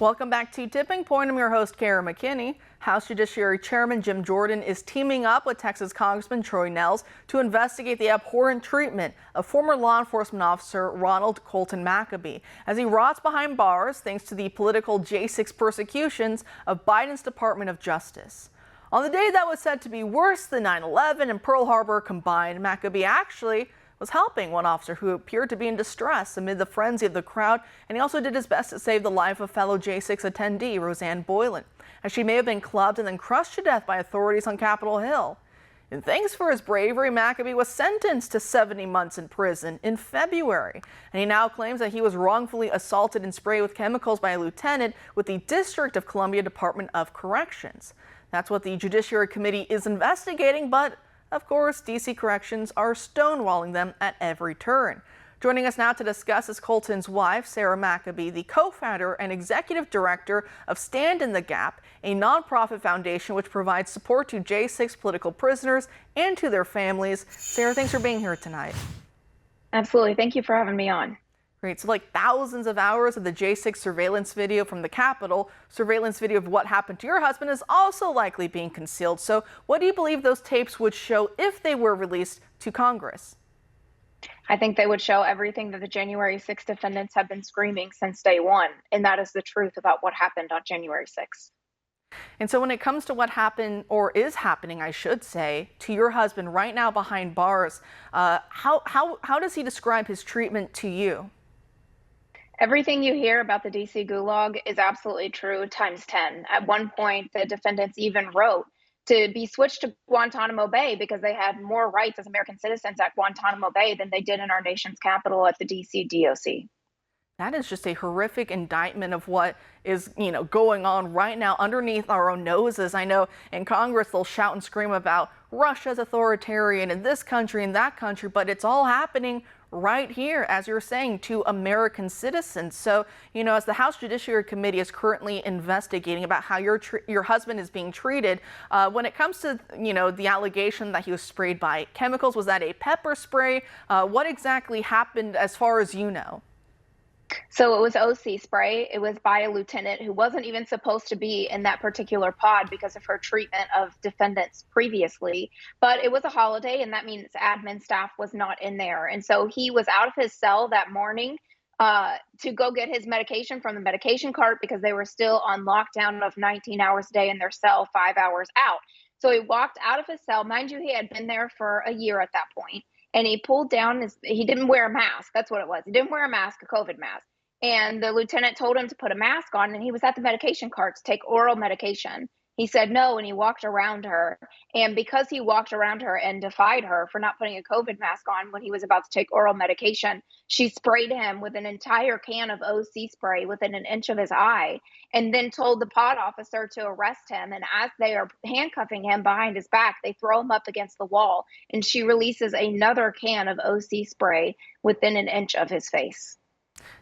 Welcome back to Tipping Point. I'm your host, Kara McKinney. House Judiciary Chairman Jim Jordan is teaming up with Texas Congressman Troy Nehls to investigate the abhorrent treatment of former law enforcement officer Ronald Colton McAbee as he rots behind bars thanks to the political J6 persecutions of Biden's Department of Justice. On the day that was said to be worse than 9/11 and Pearl Harbor combined, McAbee actually was helping one officer who appeared to be in distress amid the frenzy of the crowd, and he also did his best to save the life of fellow J6 attendee Roseanne Boylan, as she may have been clubbed and then crushed to death by authorities on Capitol Hill. And thanks for his bravery, McAbee was sentenced to 70 months in prison in February, and he now claims that he was wrongfully assaulted and sprayed with chemicals by a lieutenant with the District of Columbia Department of Corrections. That's what the Judiciary Committee is investigating, but of course, D.C. corrections are stonewalling them at every turn. Joining us now to discuss is Colton's wife, Sarah McAbee, the co-founder and executive director of Stand in the Gap, a nonprofit foundation which provides support to J6 political prisoners and to their families. Sarah, thanks for being here tonight. Absolutely. Thank you for having me on. Great. So like thousands of hours of the J6 surveillance video from the Capitol, surveillance video of what happened to your husband is also likely being concealed. So what do you believe those tapes would show if they were released to Congress? I think they would show everything that the January 6th defendants have been screaming since day one, and that is the truth about what happened on January 6th. And so when it comes to what happened, or is happening, I should say, to your husband right now behind bars, how does he describe his treatment to you? Everything you hear about the DC Gulag is absolutely true times 10. At one point, the defendants even wrote to be switched to Guantanamo Bay because they had more rights as American citizens at Guantanamo Bay than they did in our nation's capital at the DC DOC. That is just a horrific indictment of what is, going on right now underneath our own noses. I know in Congress they'll shout and scream about Russia's authoritarian in this country and that country, but it's all happening right here, as you're saying, to American citizens. So, as the House Judiciary Committee is currently investigating about how your husband is being treated, when it comes to, the allegation that he was sprayed by chemicals, was that a pepper spray? What exactly happened as far as you know? So it was OC spray. It was by a lieutenant who wasn't even supposed to be in that particular pod because of her treatment of defendants previously. But it was a holiday, and that means admin staff was not in there. And so he was out of his cell that morning to go get his medication from the medication cart because they were still on lockdown of 19 hours a day in their cell, 5 hours out. So he walked out of his cell. Mind you, he had been there for a year at that point. And he pulled down he didn't wear a mask. That's what it was. He didn't wear a mask, a COVID mask. And the lieutenant told him to put a mask on, and he was at the medication cart to take oral medication. He said no, and he walked around her. And because he walked around her and defied her for not putting a COVID mask on when he was about to take oral medication, she sprayed him with an entire can of OC spray within an inch of his eye, and then told the pod officer to arrest him. And as they are handcuffing him behind his back, they throw him up against the wall, and she releases another can of OC spray within an inch of his face.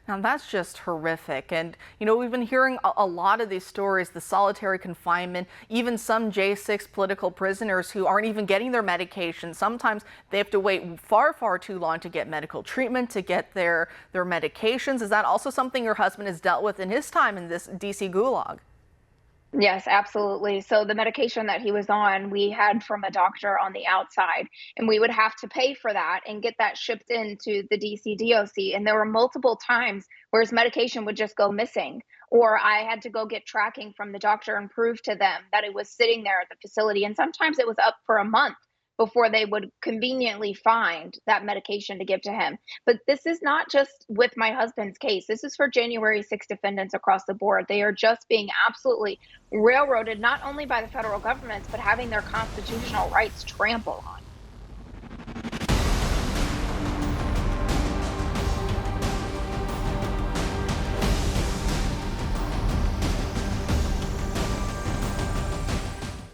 Now that's just horrific. And, we've been hearing a lot of these stories, the solitary confinement, even some J6 political prisoners who aren't even getting their medication. Sometimes they have to wait far, far too long to get medical treatment, to get their medications. Is that also something your husband has dealt with in his time in this DC Gulag? Yes, absolutely. So the medication that he was on, we had from a doctor on the outside, and we would have to pay for that and get that shipped into the DC DOC. And there were multiple times where his medication would just go missing, or I had to go get tracking from the doctor and prove to them that it was sitting there at the facility. And sometimes it was up for a month before they would conveniently find that medication to give to him. But this is not just with my husband's case. This is for January 6 defendants across the board. They are just being absolutely railroaded, not only by the federal government, but having their constitutional rights trampled on.